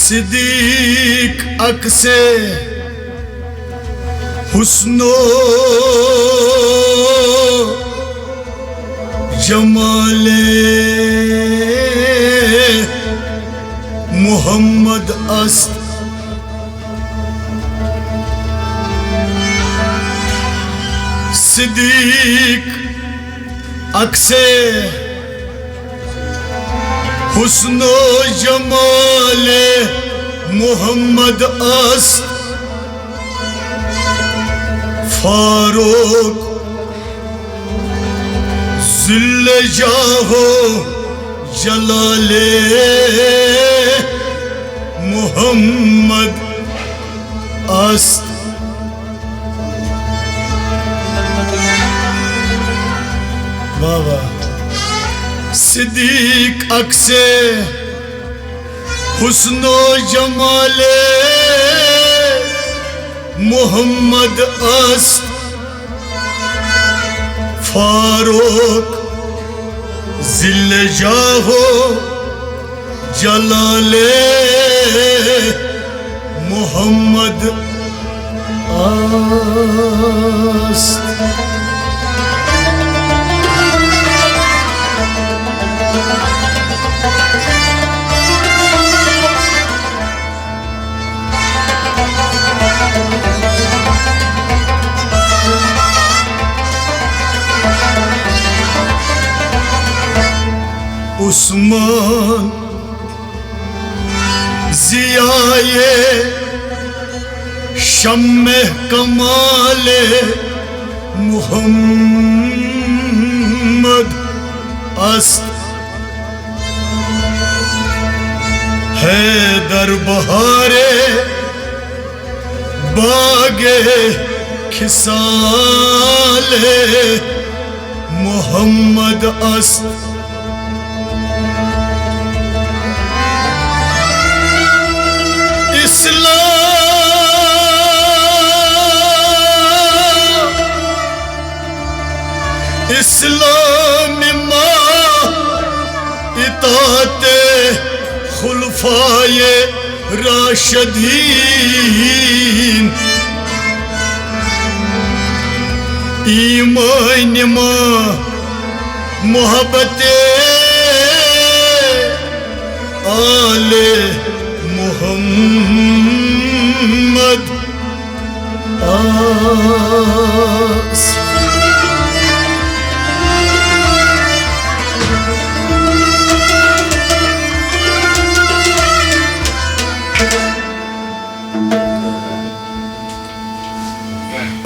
सिद्दीक अक्से हुस्नो जमाले मुहम्मद अस्त सिद्दीक अक्से हुस्नो जमाले मुहम्मद अस्त फारूक जिल्ले जाहो जलाले मुहम्मद अस्त बाबा सिद्दीक अक्से हुस्नो जमाले मुहम्मद अस्त फारूक जिल्ले जाहो जलाले मुहम्मद अस्त उस्मान जियाए शम्मे कमाले मुहम्मद अस्त हैदर बहारे बागे खिसाले मुहम्मद अस्त इस्लाम माँ इताते खुलफाए राशिदीन ईमान माँ मोहब्बते आले मुहम्मद अस्त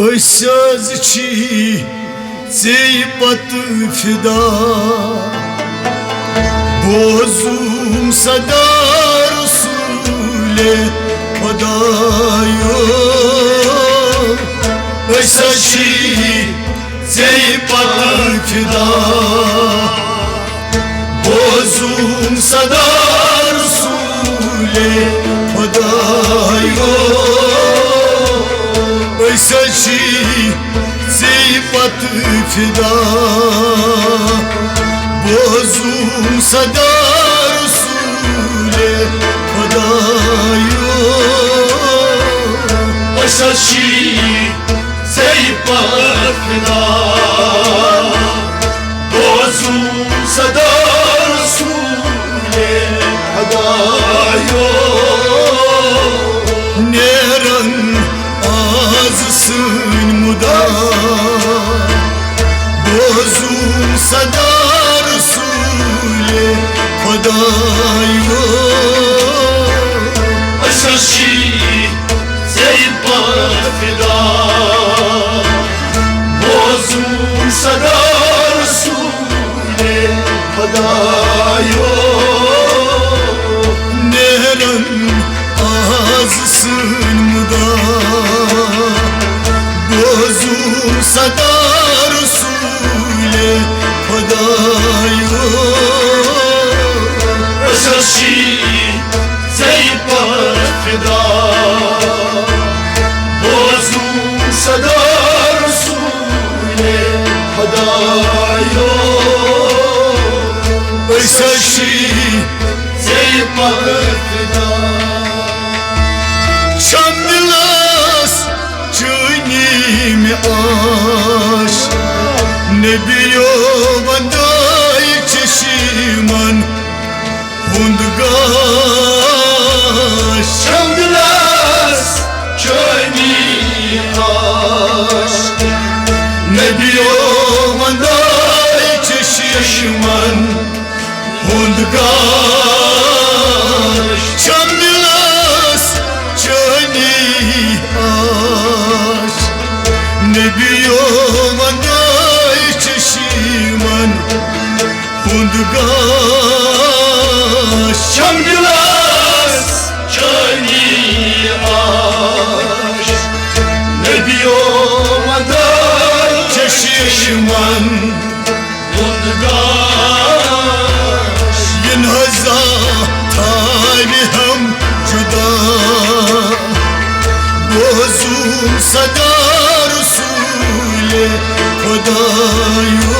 Ösöz çi zeypat fida bozum sada Resul'e Hudayo Ösöz çi zeypat fida bozum sada Resul'e Hudayo ऐसा शी ज़ीपत फिदा बोज़ूम सदा रसूले खुदायो ऐसा शी ज़ीपत फिदा बोज़ूम सदा रसूले खुदायो नेरन azsın muda bozum sada Resul'e Hudayo aşaşı zeypat fida bozum sada Resul'e Hudayo neren azsın muda bozum sada Resul'e Hudayo aşaşı zeypat fida bozum sada Resul'e Hudayo aşaşı zeypat fida aşk Ne biliyor bandai çeşiman Hundgaş Çamdılas Köni aşk Ne biliyor bandai çeşiman Hundgaş Çamdılas Köni aşk Ne biliyor bandai çeşiman Hundgaş Çamdılas Köni aşk Ne biliyor bandai çeşiman Hundgaş Yin haza talihim juda Bozum sada Rasûl-i Khudayum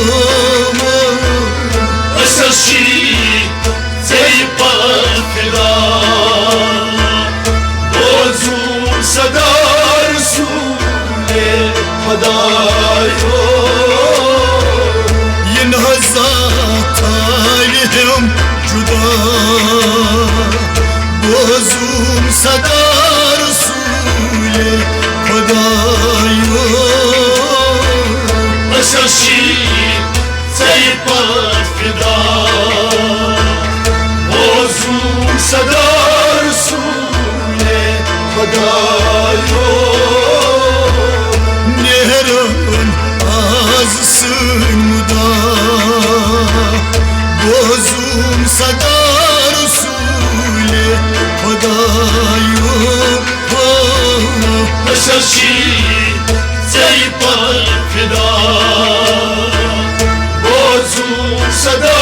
Asarşi Zeybat fida Bozum sada Rasûl-i Khudayum Yin haza talihim juda Bozum sada Rasûl-i Khudayum Asarşi Zeybat fida Bozum sada Rasûl-i Khudayum Nehrın azsın muda Bozum sada Rasûl-i Khudayum Asarşi Zeybat fida Bozum sada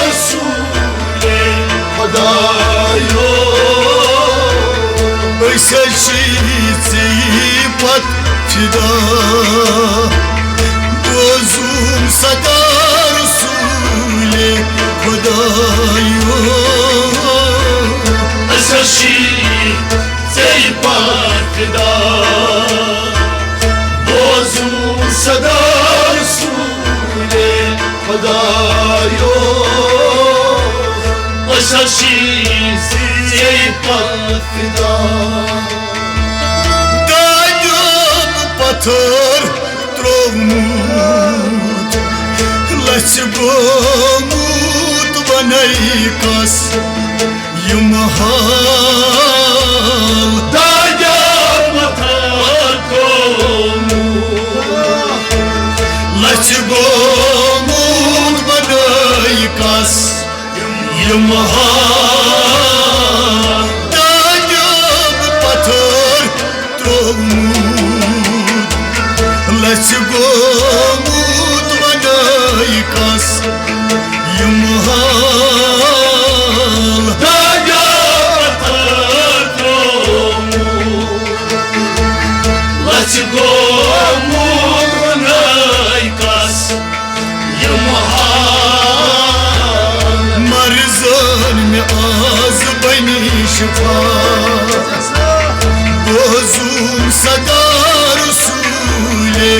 Rasûl-i Khudayum Asarşi Zeybat fida Bozum sada Rasûl-i Khudayum Asarşi Zeybat fida Bozum sada Rasûl-i Khudayum Asarşi Zeybat fida Dajem patır trovmut Lachgomut banaikas Yumahal Dajem patır trovmut Lachgomut banaikas Yumahal Dajem patır trovmut Lachgomut banaikas Yumahal Dajem patır trovmut Lachgomut banaikas Yumahal Marzan में आज बनी शिफा Bozum sada Rasûl-i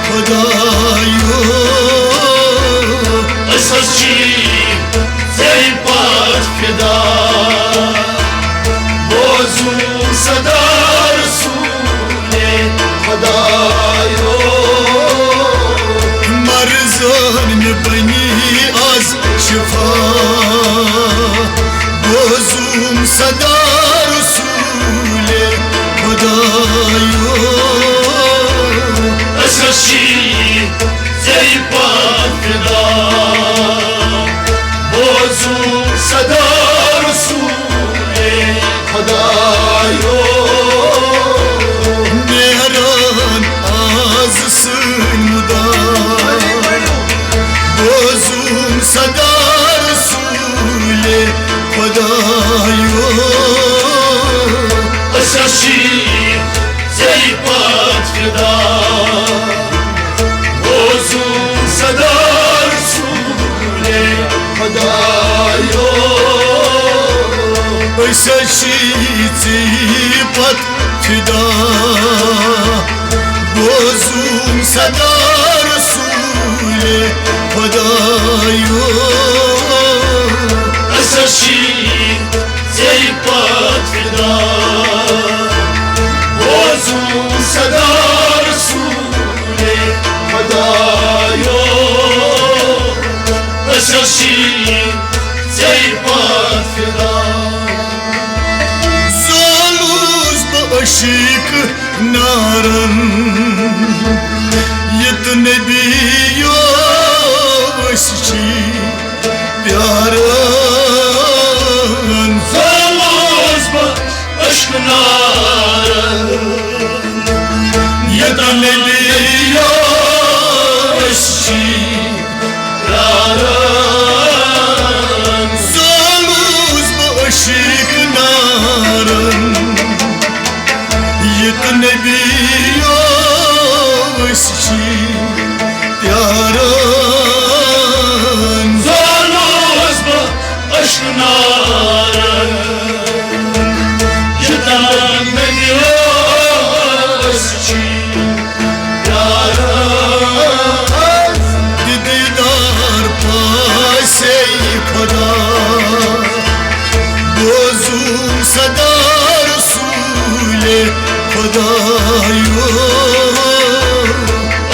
Khudayum Asarşi Zeybat fida Bozum sada Rasûl-i Khudayum Marzan में बनी आज शिफा Bozum sada Rasûl-i Khudayum Asarşi Zeybat fida Bozum sada Rasûl-i Khudayum Nehran azsın muda Bozum sada Rasûl-i Khudayum Asarşi Zeybat fida Bozum sada Rasûl-i Khudayum Asarşi Zeybat fida بازم صدا رسول خدایا اساشی زیبات فدا بازم صدا رسول خدایا اساشی زیبات فدا زالوز با عشق نارن یت نبی وشی پیارن زالوز با عشق نارن یت نبی وشی پیارن زالوز با عشق نارن یت نبی وشی پیارن زالوز با عشق نارن یتن نمیوشی پیارن دیدار پاسه خدا بازم صدا رسول خدایا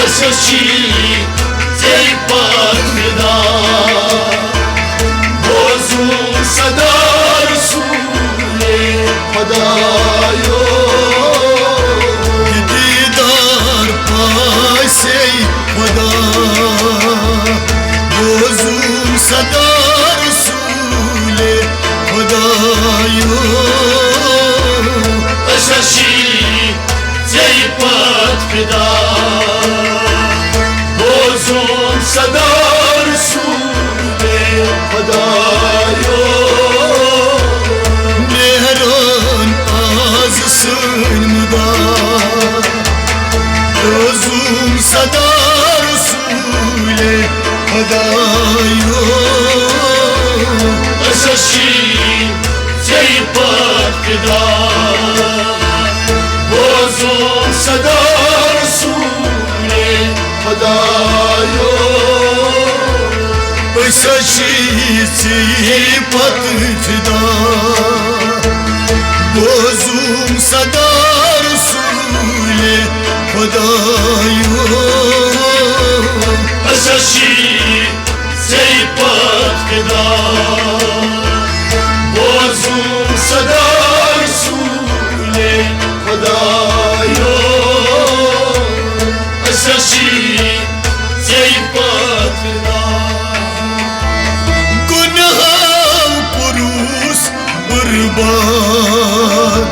اساشی زیبات فدا بازم صدا رسول خدایا دیدار پاسه خدا بازم صدا رسول خدایا اساشی زیبات فدا بازم صدا رسول خدایا مهران azsın mıda Özüm sada Resul'e Hadayo اساشی زیبات فدا بازم صدا رسول خدایا Saçısı patlıcıda Gözüm sada Resul'e Hadayo اساشی زیبات فدا بازم صدا رسول خدایا اساشی زیبات فدا Günahım purus bırbat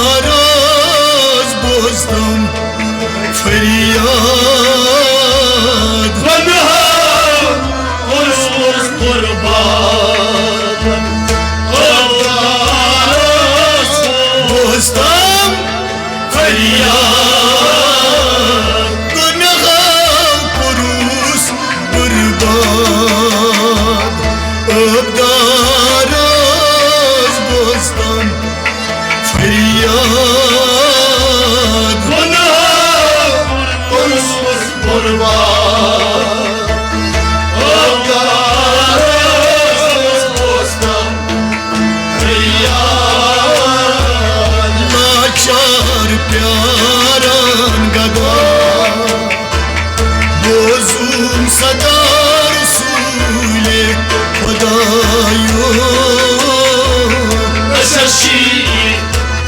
Abdaraz bozdum feryat Vanham Oruz kurban Allah'ız Bozdum feryat Günahım purus bırbat Abdaraz bozdum feryat Vanham Oruz kurban Allah'ız bostan feryat Laçar pyaran gada Bozum sada Resul'e Hadayo اساشی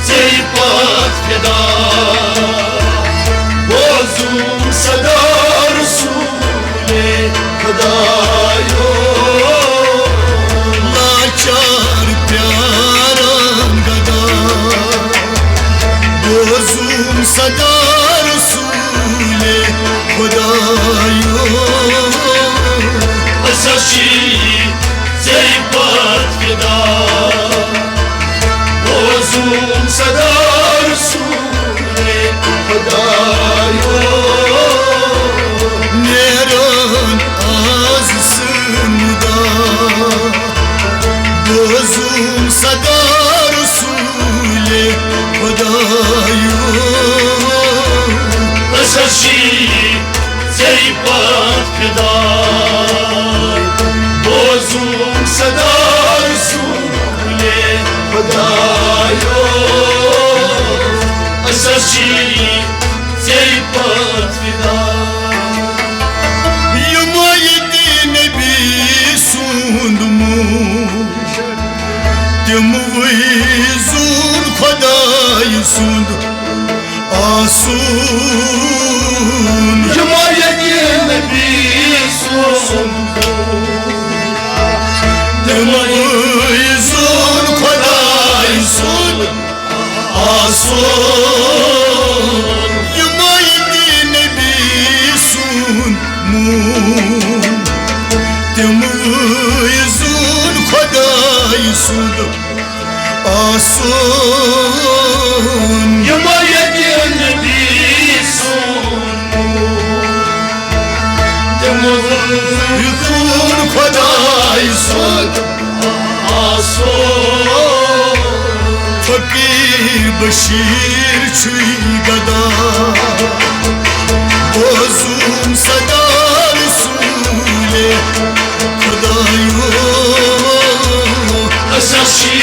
زیبات فدا بازم صدا رسول خدایا Laçar pyaran gada Bozum sada Resul'e Hadayo اساشی زیبات فدا بازم صدا رسول خدایا Neran azsın da Bozum sada Resul'e Hadayo دمویزون خدای سود آسون حمایت نبی سون دمویزون خدای سود آسون حمایت نبی سون مون دمویزون خدای سود آسون حمایت نبی یکون خدای سود آسون فقیر بشیر چوی گدا بازون صدا رسول خدایو اساسی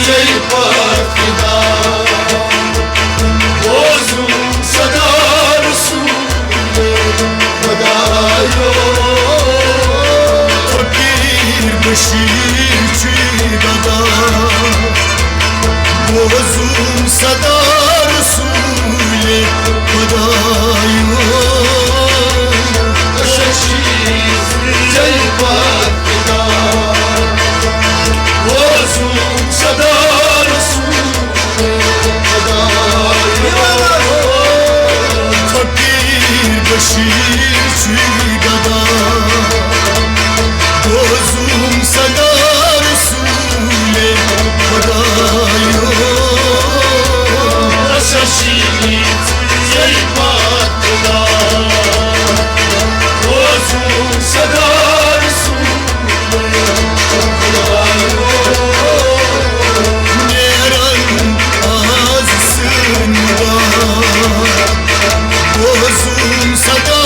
جای پاکدا بازم صدا رسول خدایو فقیر بشیر چوی گدا بازون صدا رسول خدایو اساسی جای پاکدا بازم صدا رسول خدایو فقیر بشیر چوی گدا بازون صدا رسول خدایو اساسی جای پاکدا بازم صدا رسول خدایو نیرن از سندا بازون صدا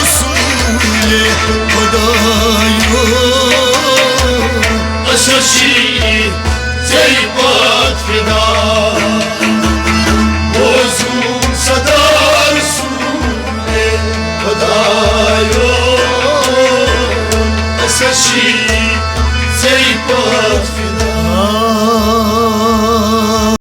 رسول خدایو اساسی جای پاکدا